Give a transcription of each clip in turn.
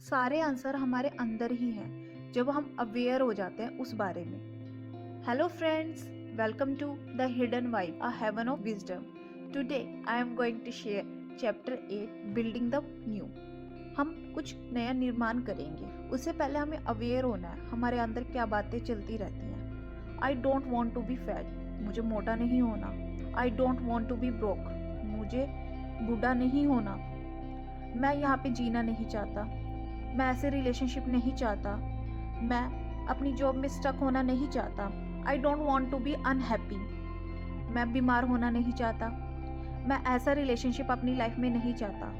सारे आंसर हमारे अंदर ही हैं जब हम अवेयर हो जाते हैं उस बारे में। Hello friends, welcome to the hidden vibe, a heaven of wisdom. Today I am going to share chapter 8, building the new. हम कुछ नया निर्माण करेंगे, उससे पहले हमें अवेयर होना है हमारे अंदर क्या बातें चलती रहती हैं। I don't want to be fat, मुझे मोटा नहीं होना। I don't want to be broke, मुझे बूढ़ा नहीं होना। मैं यहाँ पे जीना नहीं चाहता, मैं ऐसे रिलेशनशिप नहीं चाहता, मैं अपनी जॉब में स्टक होना नहीं चाहता। I don't want to be unhappy, मैं बीमार होना नहीं चाहता, मैं ऐसा रिलेशनशिप अपनी लाइफ में नहीं चाहता,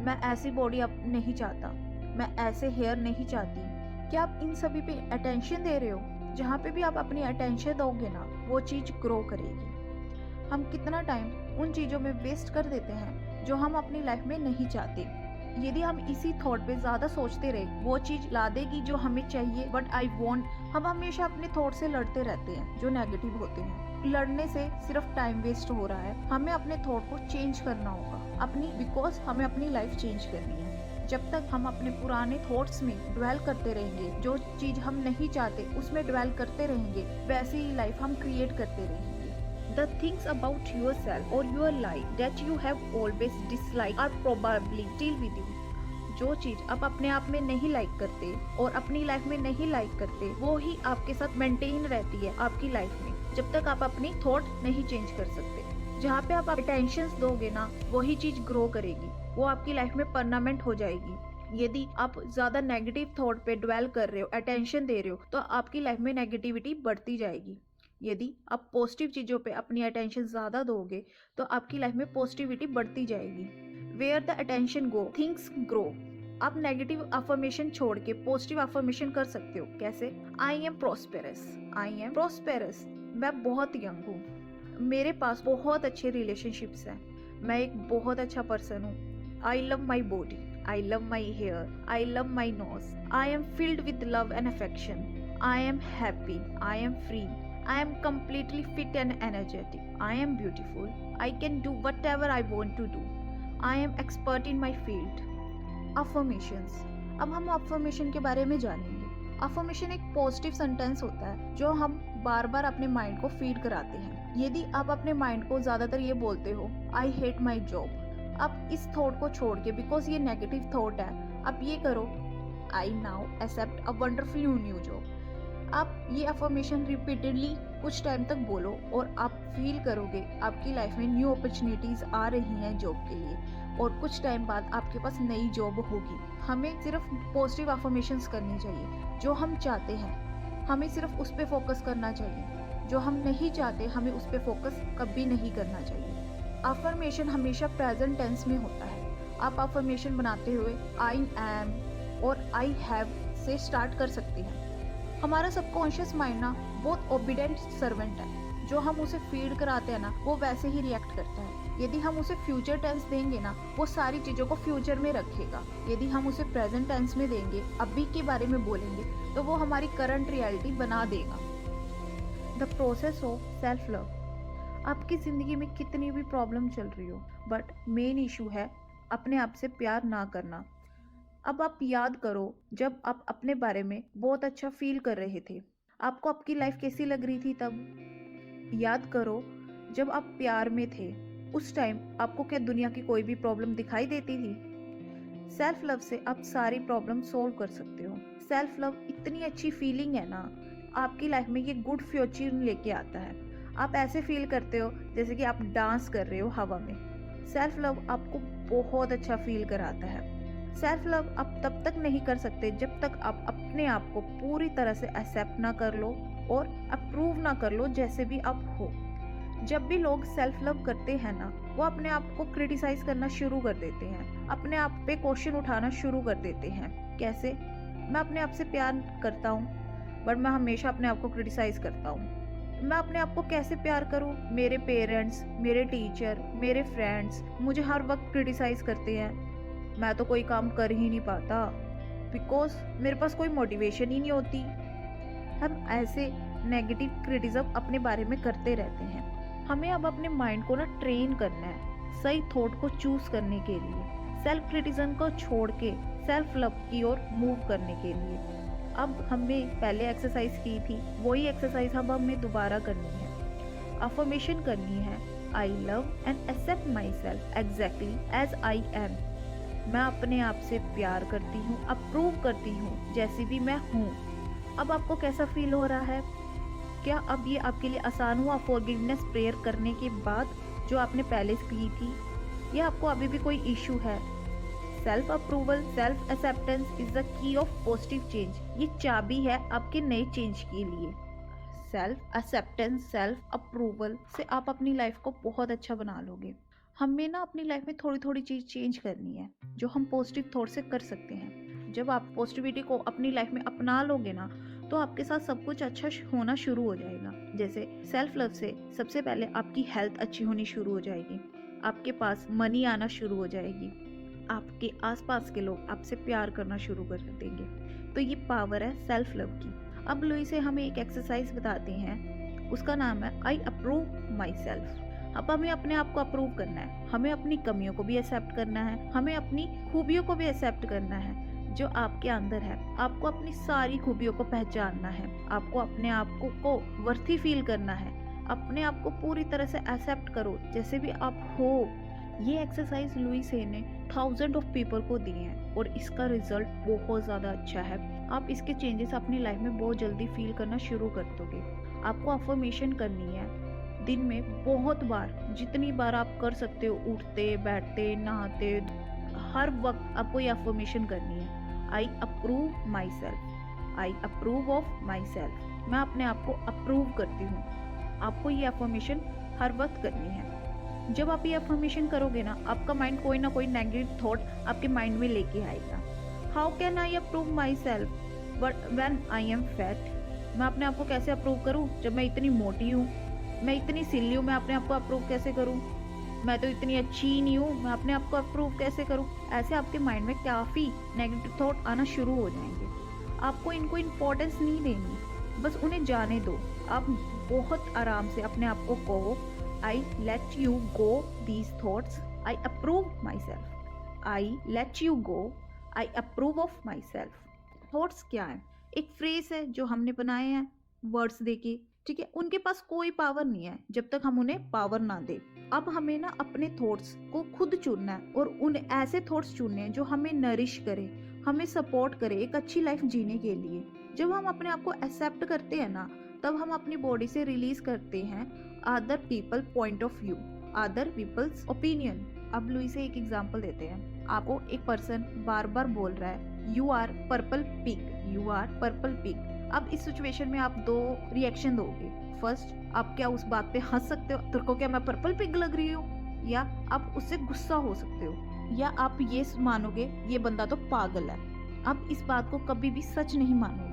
मैं ऐसी बॉडी अब नहीं चाहता, मैं ऐसे हेयर नहीं चाहती। क्या आप इन सभी पे अटेंशन दे रहे हो? जहाँ पे भी आप अपनी अटेंशन दोगे ना, वो चीज़ ग्रो करेगी। हम कितना टाइम उन चीज़ों में वेस्ट कर देते हैं जो हम अपनी लाइफ में नहीं चाहते। यदि हम इसी थॉट पे ज़्यादा सोचते रहे, वो चीज़ ला देगी जो हमें चाहिए, बट आई वॉन्ट। हम हमेशा अपने थॉट से लड़ते रहते हैं जो नेगेटिव होते हैं। लड़ने से सिर्फ टाइम वेस्ट हो रहा है। हमें अपने थॉट को चेंज करना होगा बिकॉज हमें अपनी लाइफ चेंज करनी है। जब तक हम अपने पुराने थॉट्स में ड्वेल करते रहेंगे, जो चीज़ हम नहीं चाहते उसमें ड्वेल करते रहेंगे, वैसे ही लाइफ हम क्रिएट करते रहेंगे। The things about yourself or your life that you have always disliked are probably still with you. जो चीज़ आप अपने आप में नहीं लाइक करते और अपनी लाइफ में नहीं लाइक करते, वो ही आपके साथ मेंटेन रहती है आपकी लाइफ में, जब तक आप अपनी थॉट नहीं चेंज कर सकते। जहाँ पे आप अटेंशन दोगे ना, वही चीज़ ग्रो करेगी, वो आपकी लाइफ में परमानेंट हो जाएगी। यदि आप ज़्यादा नेगेटिव थॉट पे ड्वेल कर रहे हो, अटेंशन दे रहे हो, तो आपकी लाइफ में नेगेटिविटी बढ़ती जाएगी। यदि आप पॉजिटिव चीज़ों पे अपनी अटेंशन ज़्यादा दोगे, तो आपकी लाइफ में पॉजिटिविटी बढ़ती जाएगी। Where the attention go, things grow. आप नेगेटिव अफर्मेशन छोड़ के पॉजिटिव अफर्मेशन कर सकते हो। कैसे? I am prosperous, I am prosperous, मैं बहुत यंग हूँ, मेरे पास बहुत अच्छे रिलेशनशिप्स हैं, मैं एक बहुत अच्छा पर्सन हूँ। I love my body, I love my hair, I love my nose, I am filled with love and affection, I am happy, I am free, I am completely fit and energetic. I am beautiful. I can do whatever I want to do. I am expert in my field. Affirmations. अब हम affirmation के बारे में जानेंगे। Affirmation एक positive sentence होता है जो हम बार बार अपने माइंड को फीड कराते हैं। यदि आप अपने माइंड को ज़्यादातर ये बोलते हो, I hate my job, आप इस थॉट को छोड़ के, बिकॉज ये नेगेटिव थॉट है, आप ये करो, I now accept a wonderful new job। आप ये अफर्मेशन रिपीटेडली कुछ टाइम तक बोलो और आप फील करोगे आपकी लाइफ में न्यू अपॉर्चुनिटीज़ आ रही हैं जॉब के लिए, और कुछ टाइम बाद आपके पास नई जॉब होगी। हमें सिर्फ पॉजिटिव अफर्मेशंस करनी चाहिए। जो हम चाहते हैं हमें सिर्फ उस पर फोकस करना चाहिए, जो हम नहीं चाहते हमें उस पर फोकस कभी नहीं करना चाहिए। अफर्मेशन हमेशा प्रेजेंट टेंस में होता है। आप अफर्मेशन बनाते हुए आई एम और आई हैव से स्टार्ट कर सकते हैं। हमारा सबकॉन्शियस माइंड ना बहुत ओबीडेंट सर्वेंट है, जो हम उसे फीड कराते हैं ना, वो वैसे ही रिएक्ट करता है। यदि हम उसे फ्यूचर टेंस देंगे ना, वो सारी चीज़ों को फ्यूचर में रखेगा। यदि हम उसे प्रेजेंट टेंस में देंगे, अभी के बारे में बोलेंगे, तो वो हमारी करंट रियलिटी बना देगा। The process of self love. आपकी ज़िंदगी में कितनी भी प्रॉब्लम चल रही हो, बट मेन इशू है अपने आप से प्यार ना करना। अब आप याद करो, जब आप अपने बारे में बहुत अच्छा फील कर रहे थे, आपको आपकी लाइफ कैसी लग रही थी तब? याद करो, जब आप प्यार में थे, उस टाइम आपको क्या दुनिया की कोई भी प्रॉब्लम दिखाई देती थी? सेल्फ लव से आप सारी प्रॉब्लम सोल्व कर सकते हो। सेल्फ लव इतनी अच्छी फीलिंग है ना, आपकी लाइफ में ये गुड फ्यूचर लेके आता है। आप ऐसे फील करते हो जैसे कि आप डांस कर रहे हो हवा में। सेल्फ लव आपको बहुत अच्छा फील कराता है। सेल्फ लव आप तब तक नहीं कर सकते जब तक आप अपने आप को पूरी तरह से एक्सेप्ट ना कर लो और अप्रूव ना कर लो जैसे भी आप हो। जब भी लोग सेल्फ लव करते हैं ना, वो अपने आप को क्रिटिसाइज करना शुरू कर देते हैं, अपने आप पे क्वेश्चन उठाना शुरू कर देते हैं। कैसे? मैं अपने आप से प्यार करता हूँ, बट मैं हमेशा अपने आप को क्रिटिसाइज करता हूँ। मैं अपने आप को कैसे प्यार करूँ? मेरे पेरेंट्स, मेरे टीचर, मेरे फ्रेंड्स मुझे हर वक्त क्रिटिसाइज करते हैं। मैं तो कोई काम कर ही नहीं पाता बिकॉज मेरे पास कोई मोटिवेशन ही नहीं होती। हम ऐसे नेगेटिव क्रिटिज्म अपने बारे में करते रहते हैं। हमें अब अपने माइंड को ना ट्रेन करना है सही थॉट को चूज करने के लिए। सेल्फ क्रिटिसिज्म को छोड़ के सेल्फ लव की ओर मूव करने के लिए। अब हमने पहले एक्सरसाइज की थी, वही एक्सरसाइज अब हमें दोबारा करनी है। अफर्मेशन करनी है, I love and accept myself exactly as I am. मैं अपने आप से प्यार करती हूँ, अप्रूव करती हूँ जैसी भी मैं हूँ। अब आपको कैसा फील हो रहा है? क्या अब ये आपके लिए आसान हुआ फॉरगिवनेस प्रेयर करने के बाद जो आपने पहले की थी, या आपको अभी भी कोई इशू है? Self approval, self acceptance is the key of positive change. ये चाबी है आपके नए चेंज के लिए। सेल्फ एक्सेप्टेंस, सेल्फ अप्रूवल से आप अपनी लाइफ को बहुत अच्छा बना लोगे। हमें ना अपनी लाइफ में थोड़ी थोड़ी चीज़ चेंज करनी है जो हम पॉजिटिव थॉट से कर सकते हैं। जब आप पॉजिटिविटी को अपनी लाइफ में अपना लोगे ना, तो आपके साथ सब कुछ अच्छा होना शुरू हो जाएगा। जैसे सेल्फ लव से सबसे पहले आपकी हेल्थ अच्छी होनी शुरू हो जाएगी, आपके पास मनी आना शुरू हो जाएगी, आपके आसपास के लोग आपसे प्यार करना शुरू कर देंगे। तो ये पावर है सेल्फ लव की। अब लुई से हमें एक एक्सरसाइज बताते हैं, उसका नाम है आई अप्रूव माई सेल्फ। अब हमें अपने आप को अप्रूव करना है, हमें अपनी कमियों को भी एक्सेप्ट करना है, हमें अपनी खूबियों को भी एक्सेप्ट करना है जो आपके अंदर है। आपको अपनी सारी खूबियों को पहचानना है, आपको अपने आप को वर्थी फील करना है, अपने आप को पूरी तरह से एक्सेप्ट करो जैसे भी आप हो। ये एक्सरसाइज लुई से ने थाउजेंड ऑफ पीपल को दी है और इसका रिजल्ट बहुत ज़्यादा अच्छा है। आप इसके चेंजेस अपनी लाइफ में बहुत जल्दी फील करना शुरू कर दोगे। आपको अफर्मेशन करनी है दिन में बहुत बार, जितनी बार आप कर सकते हो, उठते बैठते नहाते, हर वक्त आपको ये अफर्मेशन करनी है। I approve my self, I approve of my self. मैं अपने आप को अप्रूव करती हूँ। आपको ये अफर्मेशन हर वक्त करनी है। जब आप ये अफर्मेशन करोगे ना, आपका माइंड कोई ना कोई नेगेटिव थॉट आपके माइंड में लेके आएगा। How can I approve my self when I am fat? मैं अपने आप को कैसे अप्रूव करूँ जब मैं इतनी मोटी हूँ, मैं इतनी सिल्ली हूँ? मैं अपने आप को अप्रूव कैसे करूँ? मैं तो इतनी अच्छी नहीं हूँ, मैं अपने आप को अप्रूव कैसे करूँ? ऐसे आपके माइंड में काफ़ी नेगेटिव थॉट आना शुरू हो जाएंगे। आपको इनको इम्पोर्टेंस नहीं देनी, बस उन्हें जाने दो। आप बहुत आराम से अपने आप को कहो, I let you go these thoughts, I approve my self, I let you go, I approve of my self. Thoughts क्या है? एक फ्रेज है जो हमने बनाए हैं वर्ड्स देके, ठीक है? उनके पास कोई पावर नहीं है जब तक हम उन्हें पावर ना दे। अब हमें ना अपने थॉट्स को खुद चुनना है और उन ऐसे थॉट्स चुनने हैं जो हमें नरिश करे, हमें सपोर्ट करे एक अच्छी लाइफ जीने के लिए। जब हम अपने आप को एक्सेप्ट करते हैं ना, तब हम अपनी बॉडी से रिलीज करते हैं other people point of view, other peoples opinion. अब लुई से एक एग्जांपल देते हैं। आपको एक पर्सन बार बार बोल रहा है you are purple pig, you are purple pig. अब इस सिचुएशन में आप दो रिएक्शन दोगे। फर्स्ट, आप क्या उस बात पे हंस सकते हो, तेरे को क्या मैं पर्पल पिग लग रही हूँ? या आप उससे गुस्सा हो सकते हो, या आप ये मानोगे ये बंदा तो पागल है। अब इस बात को कभी भी सच नहीं मानोगे।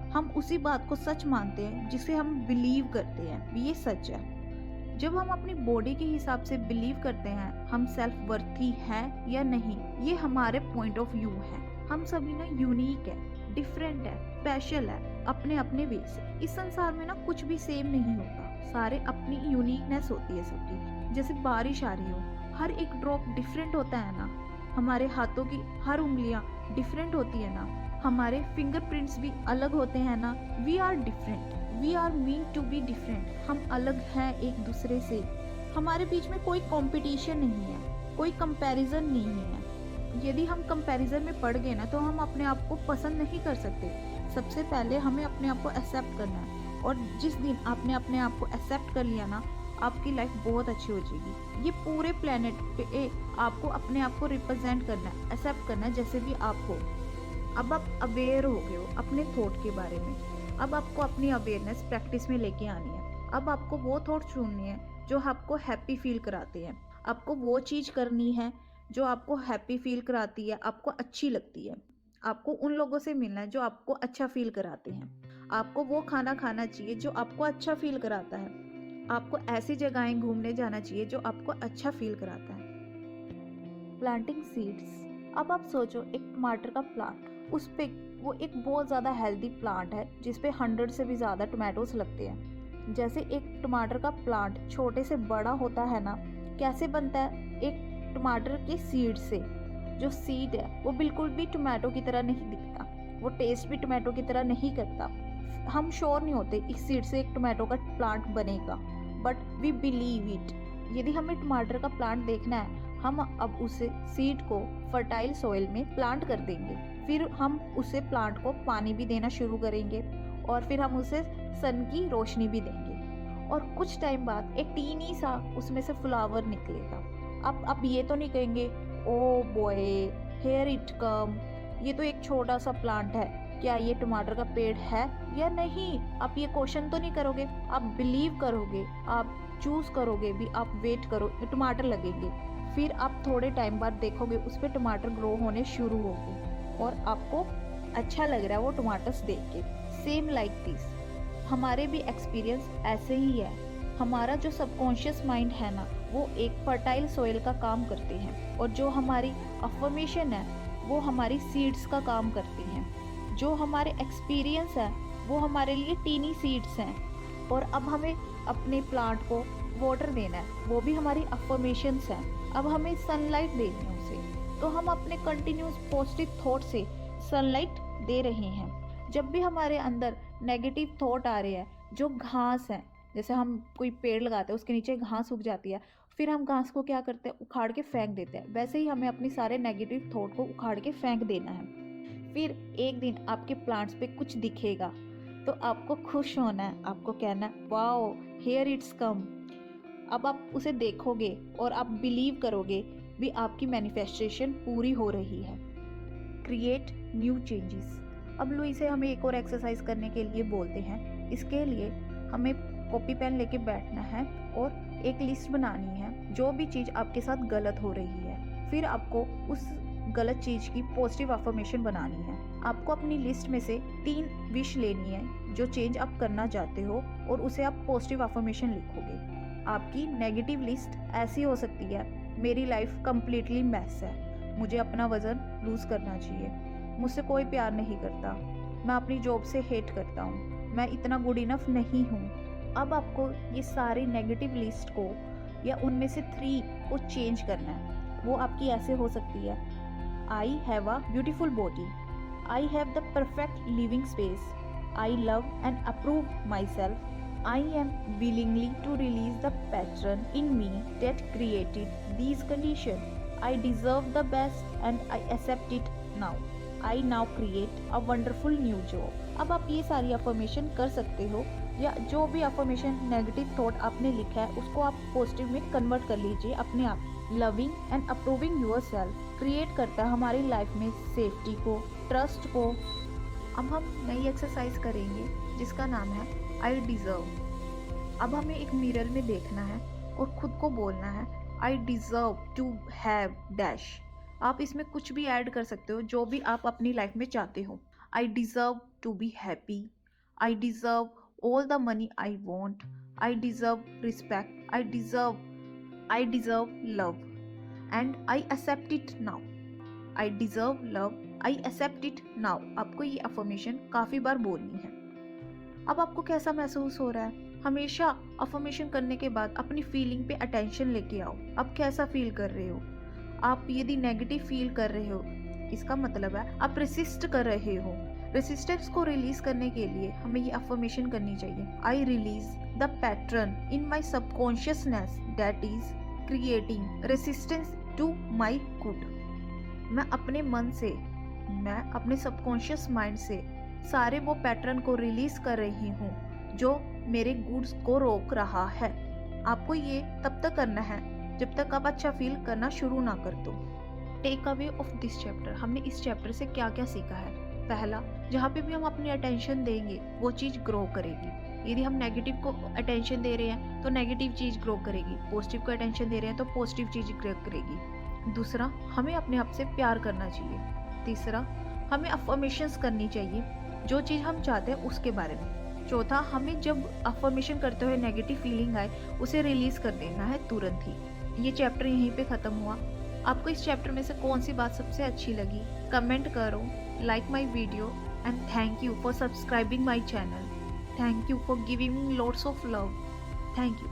हम उसी बात को सच मानते हैं जिसे हम बिलीव करते हैं ये सच है। जब हम अपनी बॉडी के हिसाब से बिलीव करते हैं हम सेल्फ वर्थी हैं या नहीं, ये हमारे पॉइंट ऑफ व्यू है। हम सभी ना यूनिक है, डिफरेंट है, स्पेशल है अपने अपने वे से। इस संसार में ना कुछ भी सेम नहीं होता, सारे अपनी यूनिकनेस होती है सबकी। जैसे बारिश आ रही हो, हर एक ड्रॉप डिफरेंट होता है ना, हमारे हाथों की हर उंगलियां डिफरेंट होती है ना, हमारे फिंगरप्रिंट्स भी अलग होते हैं ना। We are different, we are mean to be different. हम अलग हैं एक दूसरे से। हमारे बीच में कोई कंपटीशन नहीं है, कोई कंपैरिजन नहीं है। यदि हम कंपैरिजन में पड़ गए ना, तो हम अपने आप को पसंद नहीं कर सकते। सबसे पहले हमें अपने आप को एक्सेप्ट करना है, और जिस दिन आपने अपने आप को एक्सेप्ट कर लिया ना, आपकी लाइफ बहुत अच्छी हो जाएगी। ये पूरे प्लेनेट पे आपको अपने आप को रिप्रेजेंट करना है, एक्सेप्ट करना है जैसे भी आप हो। अब आप अवेयर हो गए हो अपने थॉट के बारे में। अब आपको अपनी अवेयरनेस प्रैक्टिस में लेके आनी है। अब आपको वो थॉट चुननी है जो आपको हैप्पी फील कराते हैं। आपको वो चीज़ करनी है जो आपको हैप्पी फील कराती है, आपको अच्छी लगती है। आपको उन लोगों से मिलना है जो आपको अच्छा फील कराते हैं। आपको वो खाना खाना चाहिए जो आपको अच्छा फील कराता है। आपको ऐसी जगहें घूमने जाना चाहिए जो आपको अच्छा फील कराता है। Planting seeds. अब आप सोचो एक टमाटर का प्लांट, उस पे वो एक बहुत ज़्यादा हेल्दी प्लांट है जिस पे 100 से भी ज़्यादा टमाटोज लगते हैं। जैसे एक टमाटर का प्लांट छोटे से बड़ा होता है ना, कैसे बनता है? एक टमाटर के सीड से। जो सीड है वो बिल्कुल भी टोमेटो की तरह नहीं दिखता, वो टेस्ट भी टोमेटो की तरह नहीं करता। हम श्योर नहीं होते इस सीड से एक टोमेटो का प्लांट बनेगा, बट वी बिलीव इट। यदि हमें टमाटर का प्लांट देखना है, हम अब उसे सीड को फर्टाइल सॉइल में प्लांट कर देंगे। फिर हम उसे प्लांट को पानी भी देना शुरू करेंगे और फिर हम उसे सन की रोशनी भी देंगे और कुछ टाइम बाद एक टीनी सा उसमें से फ्लावर निकलेगा। अब ये तो नहीं कहेंगे oh boy here it come, ये तो एक छोटा सा प्लांट है, क्या ये टमाटर का पेड़ है या नहीं। आप ये क्वेश्चन तो नहीं करोगे, आप बिलीव करोगे, आप चूज करोगे भी, आप वेट करो, टमाटर लगेंगे। फिर आप थोड़े टाइम बाद देखोगे उस पर टमाटर ग्रो होने शुरू हो गए और आपको अच्छा लग रहा है वो टमाटर्स देख के। सेम लाइक दिस, हमारे भी एक्सपीरियंस ऐसे ही है। हमारा जो सबकॉन्शियस माइंड है ना, वो एक फर्टाइल सॉइल का काम करते हैं और जो हमारी अफर्मेशन है वो हमारी सीड्स का काम करती हैं। जो हमारे एक्सपीरियंस है वो हमारे लिए टीनी सीड्स हैं और अब हमें अपने प्लांट को वाटर देना है, वो भी हमारी अफर्मेशंस हैं। अब हमें सनलाइट देनी है उसे, तो हम अपने कंटिन्यूस पॉजिटिव थॉट से सनलाइट दे रहे हैं। जब भी हमारे अंदर नेगेटिव थॉट आ रहे हैं, जो घास है, जैसे हम कोई पेड़ लगाते हैं उसके नीचे घास उग जाती है, फिर हम घास को क्या करते हैं, उखाड़ के फेंक देते हैं। वैसे ही हमें अपनी सारे नेगेटिव थॉट को उखाड़ के फेंक देना है। फिर एक दिन आपके प्लांट्स पे कुछ दिखेगा तो आपको खुश होना है, आपको कहना है वाओ हियर इट्स कम। अब आप उसे देखोगे और आप बिलीव करोगे भी आपकी मैनिफेस्टेशन पूरी हो रही है। Create new changes. अब लुई से हमें एक और एक्सरसाइज करने के लिए बोलते हैं। इसके लिए हमें कॉपी पेन लेके बैठना है और एक लिस्ट बनानी है जो भी चीज़ आपके साथ गलत हो रही है। फिर आपको उस गलत चीज़ की पॉजिटिव अफर्मेशन बनानी है। आपको अपनी लिस्ट में से 3 विश लेनी है जो चेंज आप करना चाहते हो और उसे आप पॉजिटिव अफर्मेशन लिखोगे। आपकी नेगेटिव लिस्ट ऐसी हो सकती है, मेरी लाइफ कम्प्लीटली मैस है, मुझे अपना वज़न लूज़ करना चाहिए, मुझसे कोई प्यार नहीं करता, मैं अपनी जॉब से हेट करता हूँ, मैं इतना गुड इनफ नहीं हूँ। अब आपको ये सारी नेगेटिव लिस्ट को या उनमें से 3 को चेंज करना है। वो आपकी ऐसे हो सकती है, I have a beautiful body, I have the perfect living space, I love and approve my self, I am willingly to release the pattern in me that created these conditions. I deserve the best and I accept it now. I now create a wonderful new job. अब आप ये सारी affirmation कर सकते हो या जो भी अफर्मेशन नेगेटिव थॉट आपने लिखा है उसको आप पॉजिटिव में कन्वर्ट कर लीजिए अपने आप। Loving and approving your self create करता है हमारी लाइफ में सेफ्टी को, ट्रस्ट को। अब हम नई एक्सरसाइज करेंगे जिसका नाम है आई डिज़र्व। अब हमें एक मिरर में देखना है और खुद को बोलना है I deserve to have dash. आप इसमें कुछ भी ऐड कर सकते हो जो भी आप अपनी लाइफ में चाहते हो। I deserve to be happy, I deserve all the money I want, I deserve respect, I deserve love and I accept it now. I deserve love, I accept it now. आपको ये affirmation काफ़ी बार बोलनी है। अब आपको कैसा महसूस हो रहा है? हमेशा अफर्मेशन करने के बाद अपनी फीलिंग पे अटेंशन लेके आओ। अब कैसा फील कर रहे हो? आप यदि नेगेटिव फील कर रहे हो, इसका मतलब है आप रेसिस्ट कर रहे हो। रेसिस्टेंस को रिलीज करने के लिए हमें ये अफर्मेशन करनी चाहिए। I release the pattern in my subconsciousness that is creating resistance to my good. मैं अपने मन से, मैं अपने सबकॉन्शियस माइंड से सारे वो पैटर्न को रिलीज कर रही हूँ जो मेरे गुड्स को रोक रहा है। आपको ये तब तक करना है जब तक आप अच्छा फील करना शुरू ना कर दो। Take away of this chapter. हमने इस चैप्टर से क्या क्या सीखा है? पहला, जहाँ पे भी हम अपनी अटेंशन देंगे वो चीज़ ग्रो करेगी। यदि हम नेगेटिव को अटेंशन दे रहे हैं तो नेगेटिव चीज़ ग्रो करेगी, पॉजिटिव को अटेंशन दे रहे हैं तो पॉजिटिव चीज़ ग्रो करेगी। दूसरा, हमें अपने आप से प्यार करना चाहिए। तीसरा, हमें अफर्मेशंस करनी चाहिए जो चीज़ हम चाहते हैं उसके बारे में। चौथा, हमें जब अफर्मेशन करते हुए नेगेटिव फीलिंग आए उसे रिलीज कर देना है तुरंत ही। ये चैप्टर यहीं पे ख़त्म हुआ। आपको इस चैप्टर में से कौन सी बात सबसे अच्छी लगी? कमेंट करो, like my video and thank you for subscribing my channel. Thank you for giving me lots of love. Thank you.